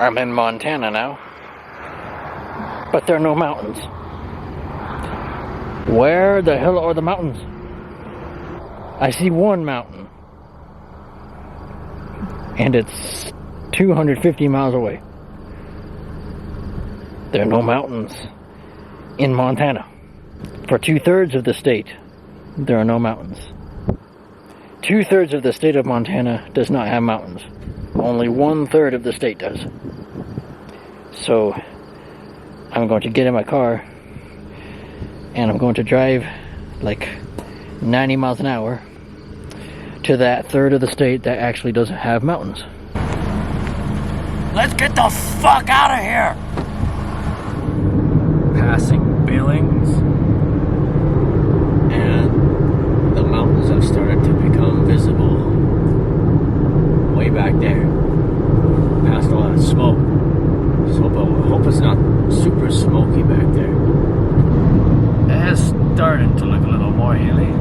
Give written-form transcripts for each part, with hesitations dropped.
I'm in Montana now, but there are no mountains. Where the hell are the mountains? I see one mountain, and it's 250 miles away. There are no mountains in Montana. For 2/3 of the state, there are no mountains. 2/3 of the state of Montana does not have mountains. Only 1/3 of the state does. So I'm going to get in my car and I'm going to drive like 90 miles an hour to that third of the state that actually doesn't have mountains. Let's get the fuck out of here! Passing Billings, and the mountains have started to become visible way back there, past a lot of smoke. So I hope it's not super smoky back there. It is starting to look a little more hilly.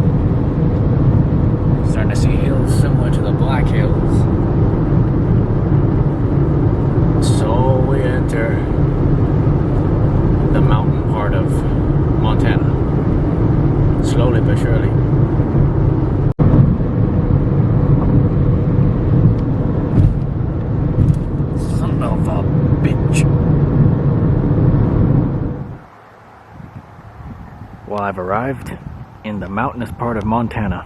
Starting to see hills similar to the Black Hills. So we enter the mountain part of Montana, slowly but surely. Son of a bitch. Well, I've arrived in the mountainous part of Montana,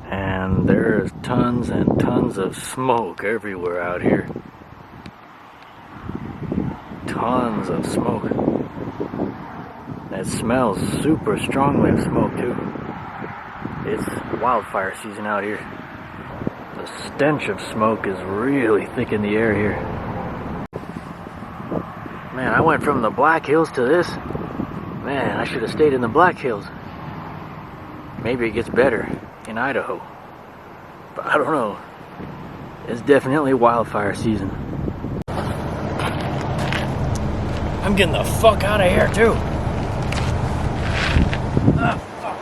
and there's tons and tons of smoke everywhere out here. Tons of smoke. It smells super strongly of smoke too. It's wildfire season out here. The stench of smoke is really thick in the air here. Man, I went from the Black Hills to this. Man, I should have stayed in the Black Hills. Maybe it gets better in Idaho. But I don't know. It's definitely wildfire season. I'm getting the fuck out of here too. Fuck.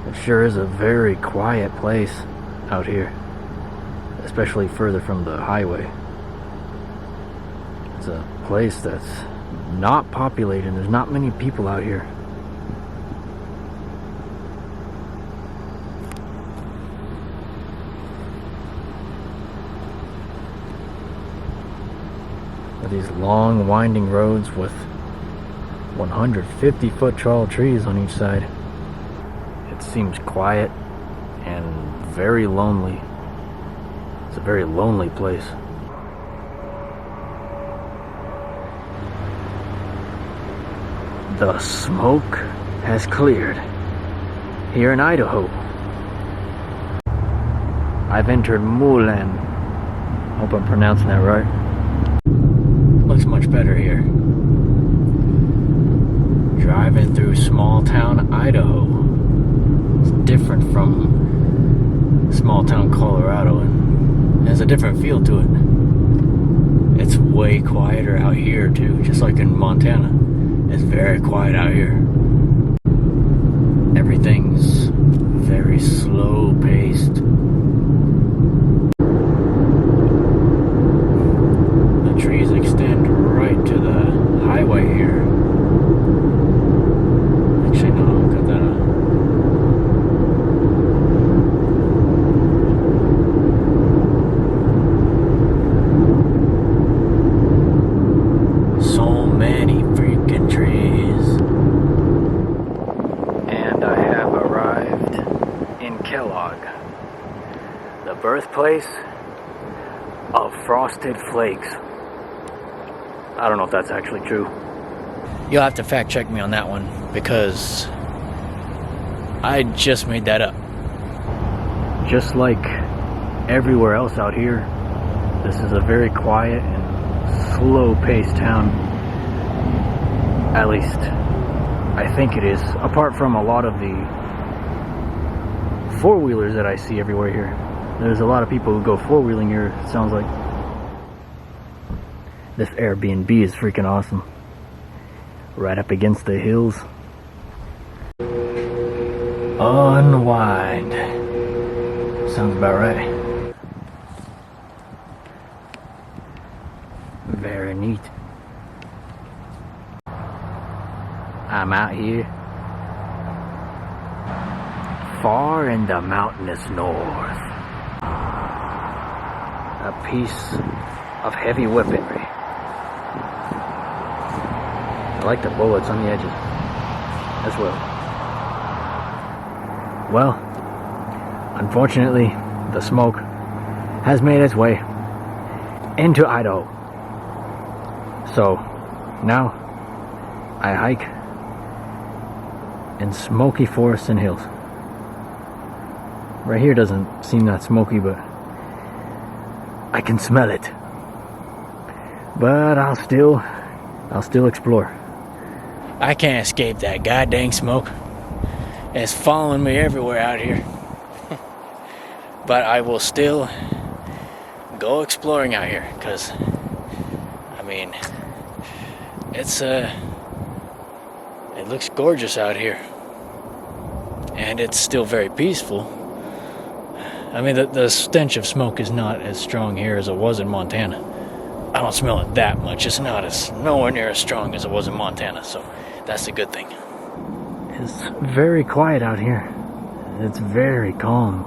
It sure is a very quiet place out here, especially further from the highway. It's a place that's not populated. There's not many people out here. These long winding roads with 150-foot tall trees on each side. It seems quiet and very lonely. It's a very lonely place. The smoke has cleared here in Idaho. I've entered Moulin. Hope I'm pronouncing that right. Looks much better here. Driving through small town Idaho. It's different from small town Colorado and has a different feel to it. It's way quieter out here too, just like in Montana. It's very quiet out here. Everything's very slow paced. Trees extend right to the highway here. Actually, no, I'll cut that out. So many freaking trees. And I have arrived in Kellogg, the birthplace of Frosted Flakes. I don't know if that's actually true. You'll have to fact check me on that one, because I just made that up. Just like everywhere else out here, this is a very quiet and slow-paced town. At least, I think it is. Apart from a lot of the four-wheelers that I see everywhere here. There's a lot of people who go four-wheeling here, it sounds like. This Airbnb is freaking awesome. Right up against the hills. Unwind. Sounds about right. Very neat. I'm out here far in the mountainous north. A piece of heavy weaponry. I like the bullets on the edges as well. Well, unfortunately, the smoke has made its way into Idaho. So now I hike in smoky forests and hills. Right here doesn't seem that smoky, but I can smell it. But I'll still explore. I can't escape that goddamn smoke. It's following me everywhere out here. But I will still go exploring out here, because I mean, it looks gorgeous out here, and it's still very peaceful. I mean, the stench of smoke is not as strong here as it was in Montana. I don't smell it that much. It's nowhere near as strong as it was in Montana, so that's a good thing. It's very quiet out here. It's very calm.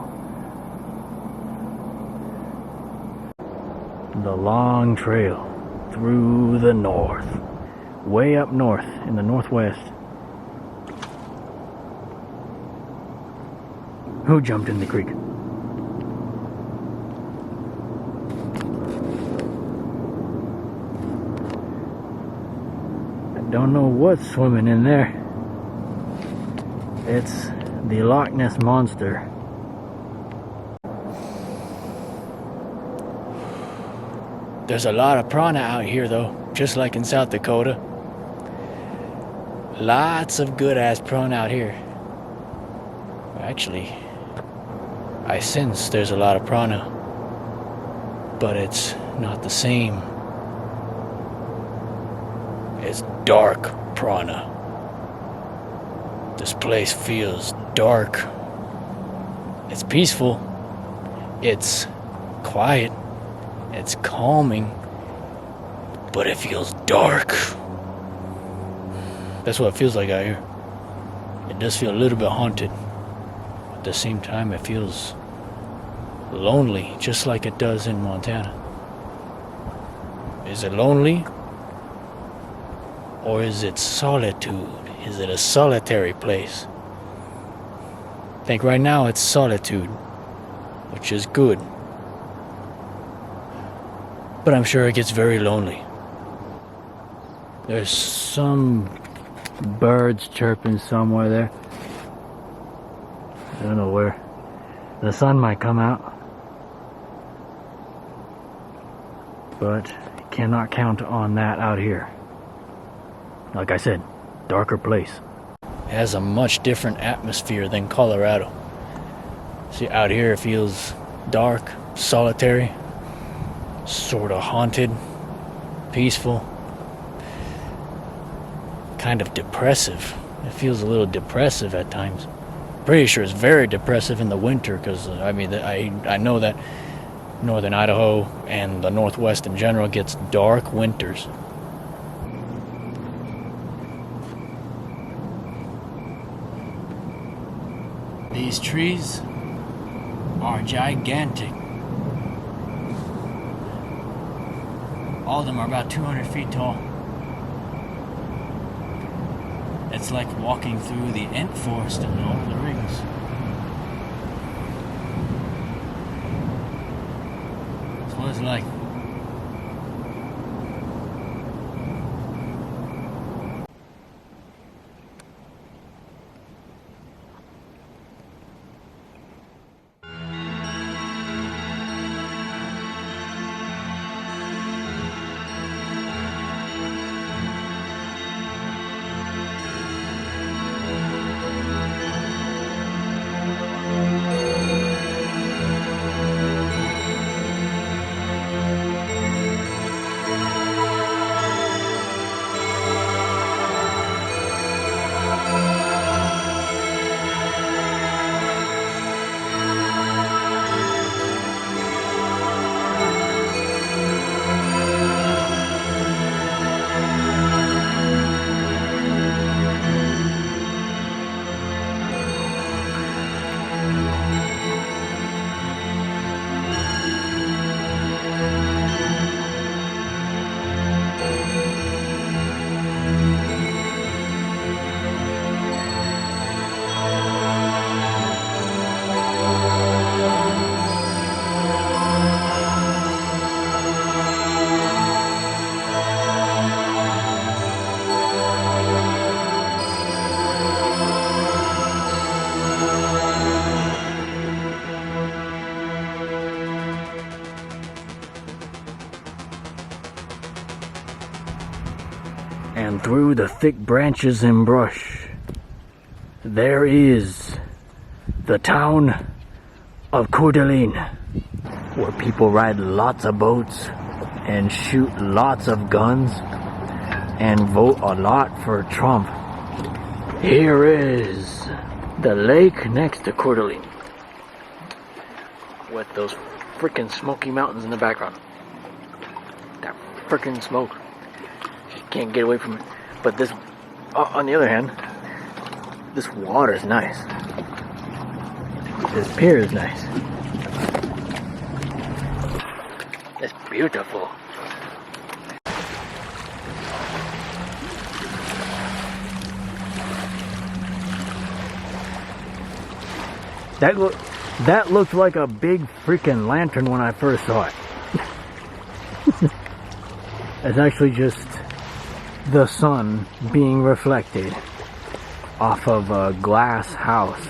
The long trail through the north, way up north in the northwest. Who jumped in the creek? I don't know what's swimming in there. It's the Loch Ness Monster. There's a lot of piranha out here though, just like in South Dakota. Lots of good ass piranha out here. Actually, I sense there's a lot of piranha, but it's not the same. It's dark piranha. This place feels dark. It's peaceful. It's quiet. It's calming. But it feels dark. That's what it feels like out here. It does feel a little bit haunted. At the same time, it feels lonely, just like it does in Montana. Is it lonely? Or is it solitude? Is it a solitary place? I think right now it's solitude, which is good. But I'm sure it gets very lonely. There's some birds chirping somewhere there. I don't know where. The sun might come out. But you cannot count on that out here. Like I said, darker place. It has a much different atmosphere than Colorado. See, out here it feels dark, solitary, sort of haunted, peaceful, kind of depressive. It feels a little depressive at times. Pretty sure it's very depressive in the winter, because I mean, I know that northern Idaho and the Northwest in general gets dark winters. These trees are gigantic. All of them are about 200 feet tall. It's like walking through the Ent Forest in Lord of the Rings. That's what it's like. through the thick branches and brush, there is the town of Coeur d'Alene, where people ride lots of boats and shoot lots of guns and vote a lot for Trump. Here is the lake next to Coeur d'Alene, with those freaking Smoky Mountains in the background. That freaking smoke. You can't get away from it. But this, on the other hand, this water is nice. This pier is nice. It's beautiful. That looked like a big freaking lantern when I first saw it. It's actually just the sun being reflected off of a glass house.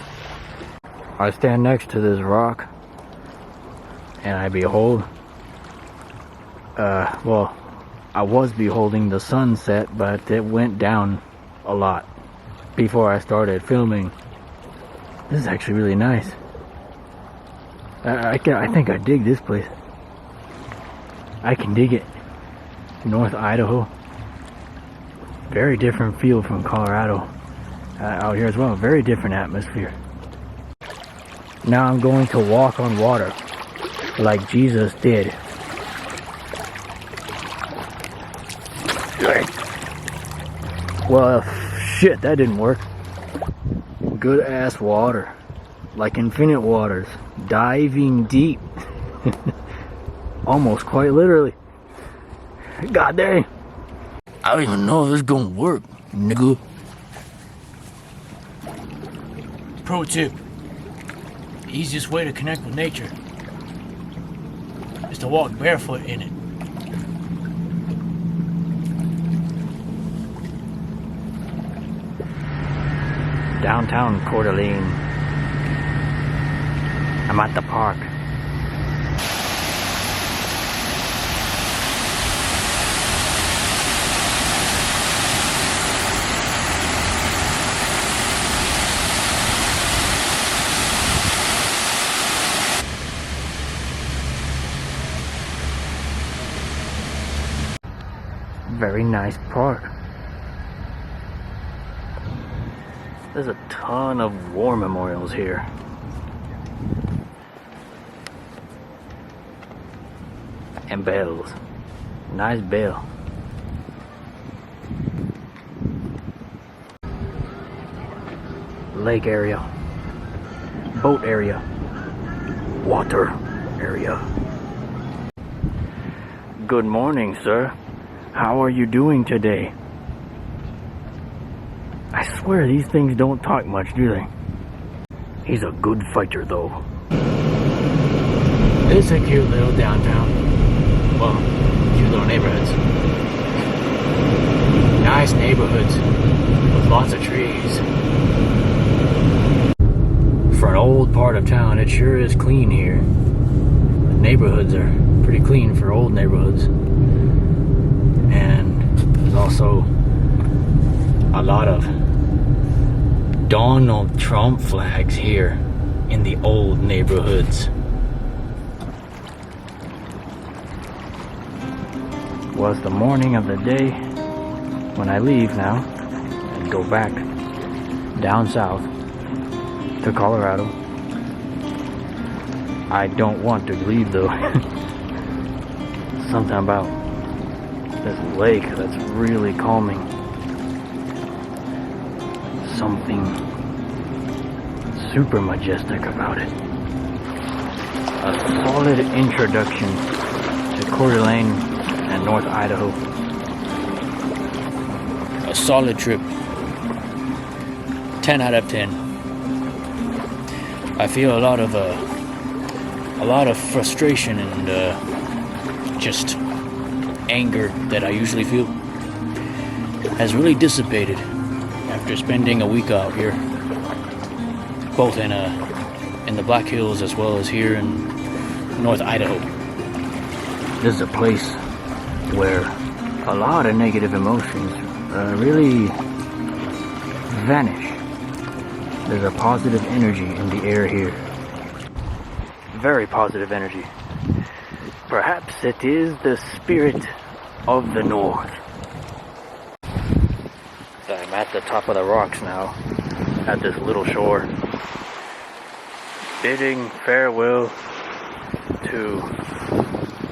I stand next to this rock and I behold, well, I was beholding the sunset, but it went down a lot before I started filming. This is actually really nice. I think I dig this place. I can dig it. North Idaho. Very different feel from Colorado. Out here as well. Very different atmosphere. Now I'm going to walk on water like Jesus did. Well, shit, that didn't work. Good ass water. Like infinite waters. Diving deep. Almost quite literally. God dang. I don't even know if this is gonna work, nigga. Pro tip. The easiest way to connect with nature is to walk barefoot in it. Downtown Coeur d'Alene. I'm at the park. Very nice park. There's a ton of war memorials here. And bells. Nice bell. Lake area. Boat area. Water area. Good morning, sir. How are you doing today? I swear these things don't talk much, do they? He's a good fighter, though. It's a cute little downtown. Well, cute little neighborhoods. Nice neighborhoods with lots of trees. For an old part of town, it sure is clean here. The neighborhoods are pretty clean for old neighborhoods. And there's also a lot of Donald Trump flags here in the old neighborhoods. Was the morning of the day when I leave now and go back down south to Colorado. I don't want to leave though. Something about this lake that's really calming. Something super majestic about it. A solid introduction to Coeur d'Alene and North Idaho. A solid trip. 10 out of 10. I feel a lot of frustration and just anger that I usually feel has really dissipated after spending a week out here, both in the Black Hills as well as here in North Idaho. This is a place where a lot of negative emotions really vanish. There's a positive energy in the air here. Very positive energy. Perhaps it is the spirit of the north. So I'm at the top of the rocks now, at this little shore, bidding farewell to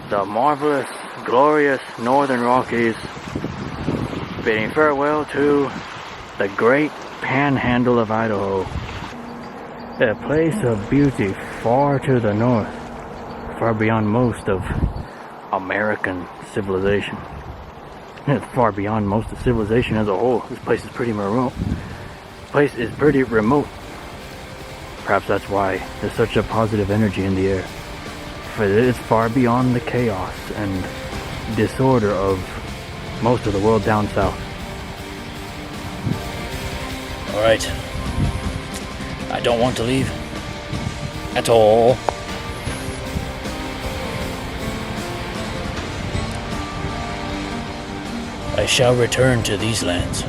the marvelous, glorious Northern Rockies, bidding farewell to the great panhandle of Idaho, a place of beauty far to the north, far beyond most of American civilization. Far beyond most of civilization as a whole. This place is pretty remote. Perhaps that's why there's such a positive energy in the air. For it's far beyond the chaos and disorder of most of the world down south. Alright. I don't want to leave at all. I shall return to these lands.